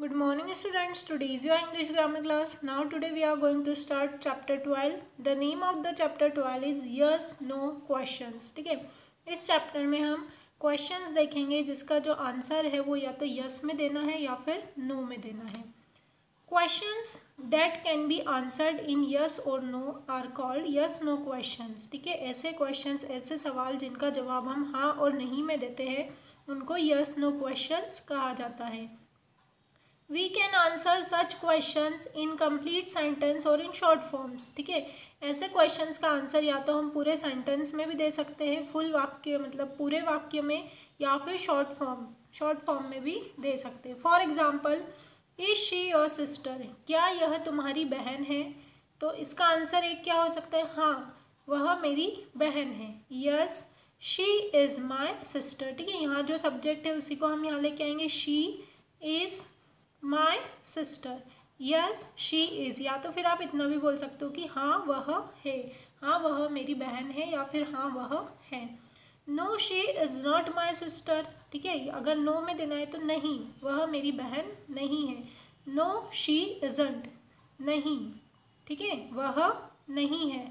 Good morning students, today is your English grammar class. Now today we are going to start chapter 12. The name of the chapter 12 is yes no questions. ठीक है, इस chapter में हम questions देखेंगे जिसका जो answer है वो या तो यस में देना है या फिर नो में देना है. Questions that can be answered in yes और no are called yes no questions. ठीक है, ऐसे क्वेश्चंस, ऐसे सवाल जिनका जवाब हम हाँ और नहीं में देते हैं उनको यस नो क्वेश्चंस कहा जाता है. We can answer such questions in complete sentence और in short forms. ठीक है, ऐसे क्वेश्चंस का आंसर या तो हम पूरे सेंटेंस में भी दे सकते हैं, फुल वाक्य मतलब पूरे वाक्य में, या फिर शॉर्ट फॉर्म में भी दे सकते हैं. For example, is she your sister, क्या यह तुम्हारी बहन है? तो इसका आंसर एक क्या हो सकता है, हाँ वह मेरी बहन है. Yes she is my sister. ठीक है, यहाँ जो सब्जेक्ट है उसी को हम यहाँ लेके आएंगे, she is my sister. Yes she is, या तो फिर आप इतना भी बोल सकते हो कि हाँ वह है, हाँ वह मेरी बहन है, या फिर हाँ वह है. No she is not my sister. ठीक है, अगर नो में देना है तो नहीं, वह मेरी बहन नहीं है. नो शी इज़ंट, नहीं. ठीक है, वह नहीं है.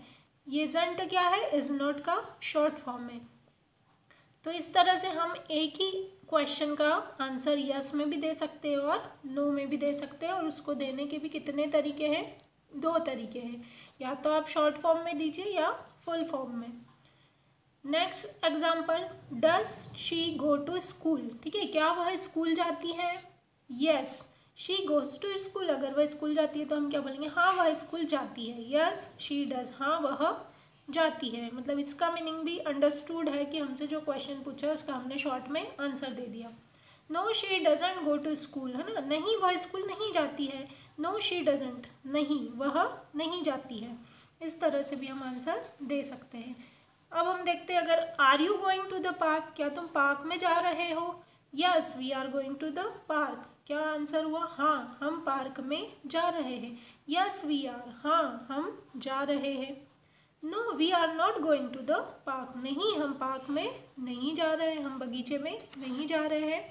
ये इज़ंट क्या है, इज़ नॉट का शॉर्ट फॉर्म है. तो इस तरह से हम एक ही क्वेश्चन का आंसर यस में भी दे सकते हैं और नो में भी दे सकते हैं, और उसको देने के भी कितने तरीके हैं, 2 तरीके हैं. या तो आप शॉर्ट फॉर्म में दीजिए या फुल फॉर्म में. Next example, does she go to school. ठीक है, क्या वह स्कूल जाती है? Yes she goes to school. अगर वह स्कूल जाती है तो हम क्या बोलेंगे, हाँ वह स्कूल जाती है. यस शी डज, हाँ वह जाती है. मतलब इसका मीनिंग भी अंडरस्टूड है कि हमसे जो क्वेश्चन पूछा है उसका हमने शॉर्ट में आंसर दे दिया. No she doesn't go to school, है ना, नहीं वह स्कूल नहीं जाती है. नो शी डजंट, नहीं वह नहीं जाती है. इस तरह से भी हम आंसर दे सकते हैं. अब हम देखते हैं, अगर are you going to the park, क्या तुम पार्क में जा रहे हो? Yes we are going to the park. क्या आंसर हुआ, हाँ हम पार्क में जा रहे हैं. यस वी आर, हाँ हम जा रहे हैं. No we are not going to the park, नहीं हम पार्क में नहीं जा रहे हैं, हम बगीचे में नहीं जा रहे हैं.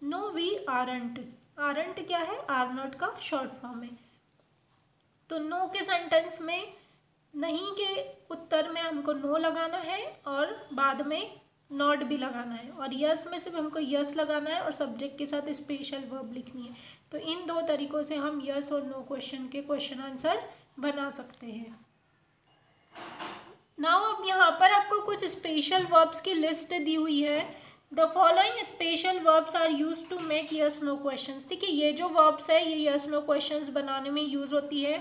नो वी आरंट, आरंट क्या है, आर नॉट का शॉर्ट फॉर्म है. तो नो के सेंटेंस में नहीं के उत्तर में हमको नो लगाना है और बाद में नॉट भी लगाना है, और यस में सिर्फ हमको यस लगाना है और सब्जेक्ट के साथ स्पेशल वर्ब लिखनी है. तो इन 2 तरीक़ों से हम यस और नो क्वेश्चन के क्वेश्चन आंसर बना सकते हैं. नाउ अब यहाँ पर आपको कुछ स्पेशल वर्ब्स की लिस्ट दी हुई है. The following special verbs are use to make yes no questions. ठीक है, ये जो वर्ब्स है ये यस नो क्वेश्चंस बनाने में यूज होती है.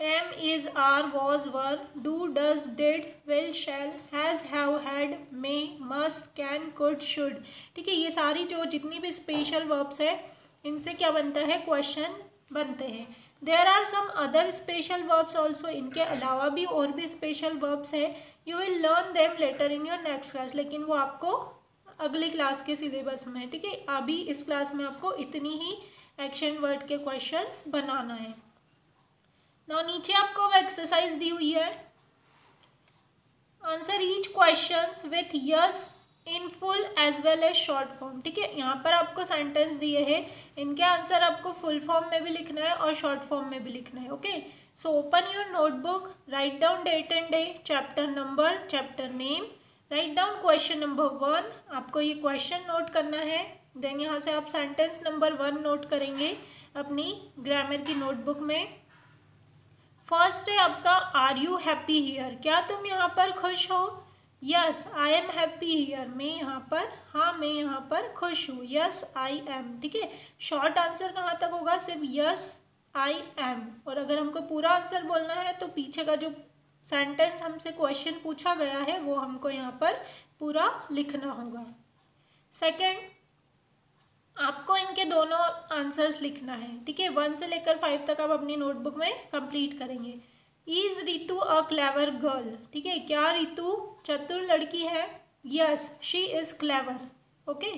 Am, is, are, was, were, do, does, did, will, shall, has, have, had, may, must, can, could, should. ठीक है, ये सारी जो जितनी भी स्पेशल वर्ब्स है इनसे क्या बनता है, क्वेश्चन बनते हैं. There are some other special verbs also, इनके अलावा भी और भी स्पेशल वर्ब्स है. You will learn them later in your next class, लेकिन वो आपको अगली क्लास के सिलेबस में. ठीक है, अभी इस क्लास में आपको इतनी ही एक्शन वर्ड के क्वेश्चंस बनाना है. नाउ नीचे आपको वो एक्सरसाइज दी हुई है. Answer each questions with yes in full as well as short form. ठीक है, यहाँ पर आपको सेंटेंस दिए हैं, इनके आंसर आपको फुल फॉर्म में भी लिखना है और शॉर्ट फॉर्म में भी लिखना है. Okay, so open your notebook, write down date and day, chapter number, chapter name, write down question number 1. आपको ये क्वेश्चन नोट करना है. देन यहाँ से आप सेंटेंस नंबर 1 नोट करेंगे अपनी ग्रामर की नोटबुक में. फर्स्ट है आपका, आर यू हैप्पी हियर, क्या तुम यहाँ पर खुश हो? Yes I am happy here, मैं यहाँ पर, हाँ मैं यहाँ पर खुश हूँ. Yes I am. ठीक है, शॉर्ट आंसर कहाँ तक होगा, सिर्फ यस आई एम. और अगर हमको पूरा आंसर बोलना है तो पीछे का जो सेंटेंस हमसे क्वेश्चन पूछा गया है वो हमको यहाँ पर पूरा लिखना होगा. सेकेंड, आपको इनके दोनों आंसर्स लिखना है. ठीक है, 1 से लेकर 5 तक आप अपनी नोटबुक में कंप्लीट करेंगे. Is Ritu a clever girl. ठीक है, क्या रितु चतुर लड़की है? Yes she is clever. Okay,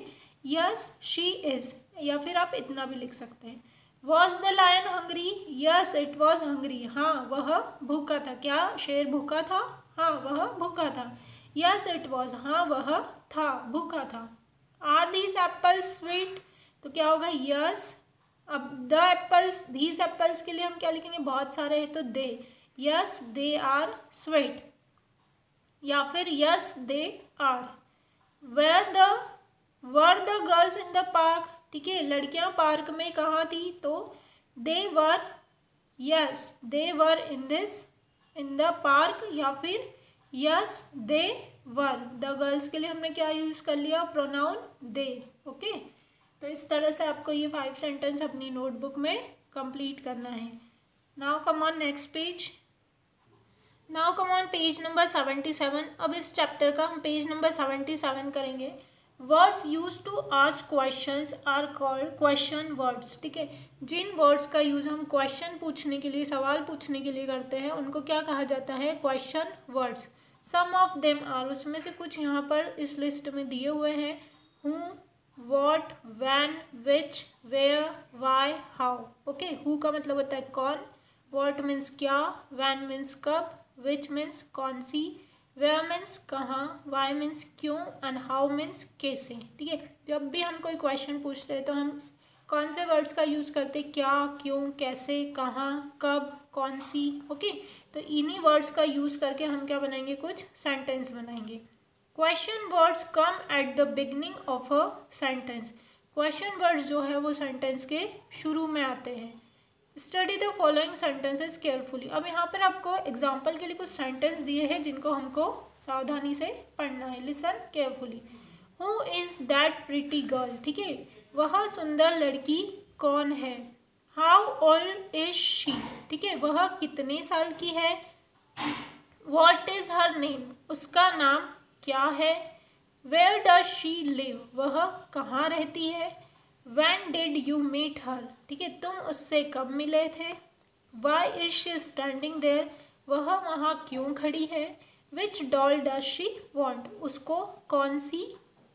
yes she is, या फिर आप इतना भी लिख सकते हैं. Was the lion hungry? Yes it was hungry, हाँ वह भूखा था. क्या शेर भूखा था? हाँ वह भूखा था. यस इट वॉज, हाँ वह था, भूखा था. Are these apples sweet? तो क्या होगा, यस अब द एप्पल्स, दीज एप्पल्स के लिए हम क्या लिखेंगे, बहुत सारे हैं तो they, yes they are sweet, या फिर yes they are. Where the girls in the park, ठीक है, लड़कियां पार्क में कहाँ थी, तो they were, yes they were in the park, या फिर yes they were. The girls के लिए हमने क्या यूज कर लिया, प्रोनाउन दे। ओके, तो इस तरह से आपको ये 5 सेंटेंस अपनी नोटबुक में कंप्लीट करना है। Now come on next page, now come on page number 77। अब इस चैप्टर का हम पेज नंबर 77 करेंगे। Words use to ask questions are called question words, ठीक है, जिन वर्ड्स का यूज हम क्वेश्चन पूछने के लिए, सवाल पूछने के लिए करते हैं, उनको क्या कहा जाता है, question words. Some of them are, उसमें से कुछ यहाँ पर इस लिस्ट में दिए हुए हैं, who, what, when, which, where, why, how. Okay, who का मतलब होता है कौन, व्हाट मीन्स क्या, व्हेन मीन्स कब, विच मीन्स कौन सी, वेयर मीन्स कहाँ, वाई मीन्स क्यों, एंड हाउ मीन्स कैसे। ठीक है, जब भी हम कोई क्वेश्चन पूछते हैं तो हम कौन से वर्ड्स का यूज़ करते हैं, क्या, क्यों, कैसे, कहाँ, कब, कौन सी। ओके, तो इन्हीं वर्ड्स का यूज़ करके हम क्या बनाएंगे, कुछ सेंटेंस बनाएंगे। Question words come at the beginning of a sentence, question words जो है वो सेंटेंस के शुरू में आते हैं। Study the following sentences carefully, अब यहाँ पर आपको एग्जाम्पल के लिए कुछ सेंटेंस दिए हैं जिनको हमको सावधानी से पढ़ना है। Listen carefully. Who is that pretty girl, ठीक है, वह सुंदर लड़की कौन है। हाउ ओल्ड इज शी, ठीक है, वह कितने साल की है। व्हाट इज़ हर नेम, उसका नाम क्या है। वेयर डज शी लिव, वह कहाँ रहती है। When did you meet her, ठीक है, तुम उससे कब मिले थे। Why is she standing there, वह वहाँ क्यों खड़ी है। Which doll does she want, उसको कौन सी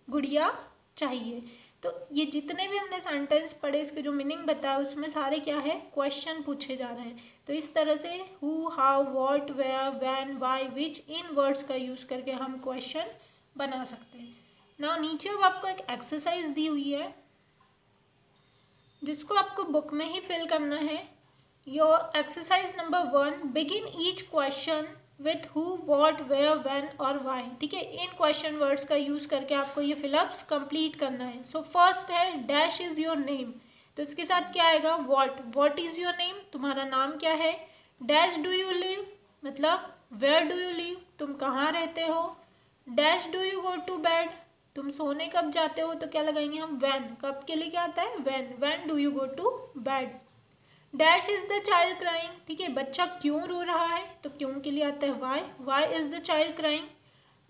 गुड़िया चाहिए। तो ये जितने भी हमने सेंटेंस पढ़े, इसके जो मीनिंग बताया, उसमें सारे क्या है, क्वेश्चन पूछे जा रहे हैं। तो इस तरह से who, how, what, where, when, why, which, इन वर्ड्स का यूज़ करके हम क्वेश्चन बना सकते हैं। ना नीचे अब आपको एक एक्सरसाइज दी हुई है जिसको आपको बुक में ही फिल करना है। Your exercise number 1, begin each question with who, what, where, when और व्हाई। ठीक है, इन क्वेश्चन वर्ड्स का यूज़ करके आपको ये फिलअप्स कंप्लीट करना है। सो फर्स्ट है डैश इज़ योर नेम, तो इसके साथ क्या आएगा, व्हाट इज़ योर नेम, तुम्हारा नाम क्या है। डैश डू यू लिव, मतलब वेयर डू यू लिव, तुम कहाँ रहते हो। Dash do you go to bed, तुम सोने कब जाते हो, तो क्या लगाएंगे हम, व्हेन, कब के लिए क्या आता है, when do you go to bed. Dash is the child crying, ठीक है, बच्चा क्यों रो रहा है, तो क्यों के लिए आता है why is the child crying.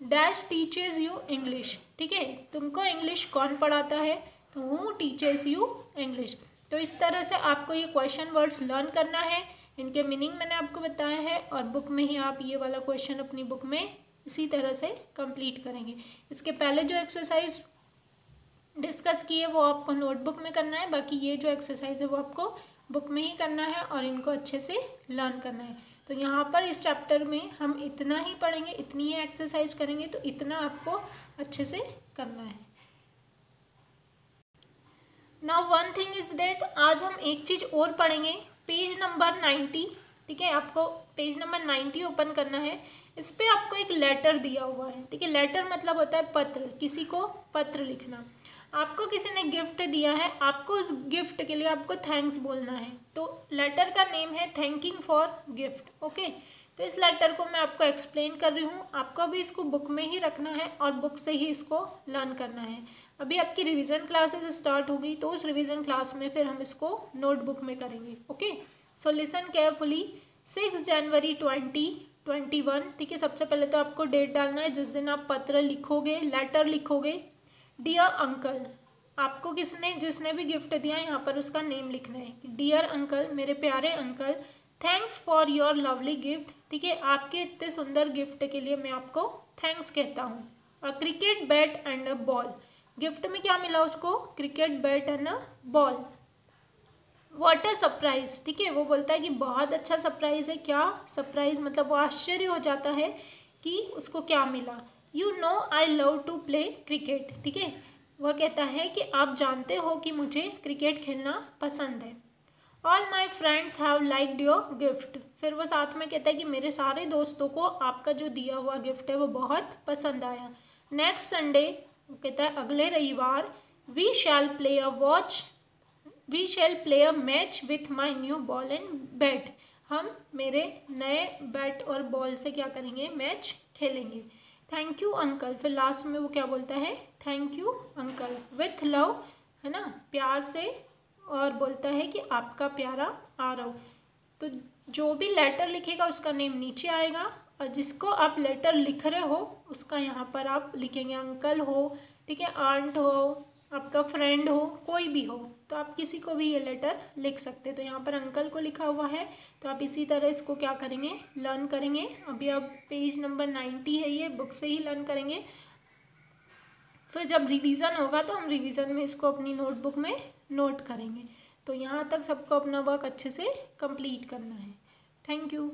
Dash teaches you English, ठीक है, तुमको इंग्लिश कौन पढ़ाता है, तो हु टीचेज यू इंग्लिश। तो इस तरह से आपको ये क्वेश्चन वर्ड्स लर्न करना है, इनके मीनिंग मैंने आपको बताया है, और बुक में ही आप ये वाला क्वेश्चन अपनी बुक में इसी तरह से कंप्लीट करेंगे। इसके पहले जो एक्सरसाइज डिस्कस किए वो आपको नोटबुक में करना है, बाकी ये जो एक्सरसाइज है वो आपको बुक में ही करना है और इनको अच्छे से लर्न करना है। तो यहाँ पर इस चैप्टर में हम इतना ही पढ़ेंगे, इतनी ही एक्सरसाइज करेंगे, तो इतना आपको अच्छे से करना है। Now one thing is date, आज हम एक चीज़ और पढ़ेंगे, पेज नंबर 90, ठीक है, आपको पेज नंबर 90 ओपन करना है। इस पर आपको एक लेटर दिया हुआ है, ठीक है, लेटर मतलब होता है पत्र, किसी को पत्र लिखना। आपको किसी ने गिफ्ट दिया है, आपको उस गिफ्ट के लिए आपको थैंक्स बोलना है। तो लेटर का नेम है थैंकिंग फॉर गिफ्ट। ओके, तो इस लेटर को मैं आपको एक्सप्लेन कर रही हूँ, आपको अभी इसको बुक में ही रखना है और बुक से ही इसको लर्न करना है। अभी आपकी रिवीजन क्लासेस स्टार्ट होगी, तो उस रिवीजन क्लास में फिर हम इसको नोटबुक में करेंगे। Okay, so listen carefully. 6 जनवरी 2021, ठीक है, सबसे पहले तो आपको डेट डालना है जिस दिन आप पत्र लिखोगे, लेटर लिखोगे। डियर अंकल, आपको जिसने भी गिफ्ट दिया यहाँ पर उसका नेम लिखना है। डियर अंकल, मेरे प्यारे uncle, thanks for your lovely gift, ठीक है, आपके इतने सुंदर गिफ्ट के लिए मैं आपको थैंक्स कहता हूँ। A cricket bat and a ball, gift में क्या मिला उसको, cricket bat and a ball. What a surprise, ठीक है, वो बोलता है कि बहुत अच्छा सरप्राइज है। क्या सरप्राइज मतलब वो आश्चर्य हो जाता है कि उसको क्या मिला। You know I love to play cricket, ठीक है, वह कहता है कि आप जानते हो कि मुझे क्रिकेट खेलना पसंद है। All my friends have liked your gift. फिर वो साथ में कहता है कि मेरे सारे दोस्तों को आपका जो दिया हुआ गिफ्ट है वो बहुत पसंद आया। नेक्स्ट संडे, वो कहता है अगले रविवार, we shall play a match with my new ball and bat. हम मेरे नए बैट और बॉल से क्या करेंगे, मैच खेलेंगे। थैंक यू अंकल, फिर लास्ट में वो क्या बोलता है, thank you uncle with love, है ना, प्यार से, और बोलता है कि आपका प्यारा आरव। तो जो भी लेटर लिखेगा उसका नेम नीचे आएगा, और जिसको आप लेटर लिख रहे हो उसका यहाँ पर आप लिखेंगे, अंकल हो, ठीक है, आंट हो, आपका फ्रेंड हो, कोई भी हो, तो आप किसी को भी ये लेटर लिख सकते हैं। तो यहाँ पर अंकल को लिखा हुआ है, तो आप इसी तरह इसको क्या करेंगे, लर्न करेंगे। अभी अब पेज नंबर 90 है, ये बुक से ही लर्न करेंगे। फिर जब रिवीजन होगा तो हम रिवीजन में इसको अपनी नोटबुक में नोट करेंगे। तो यहाँ तक सबको अपना वर्क अच्छे से कंप्लीट करना है। Thank you.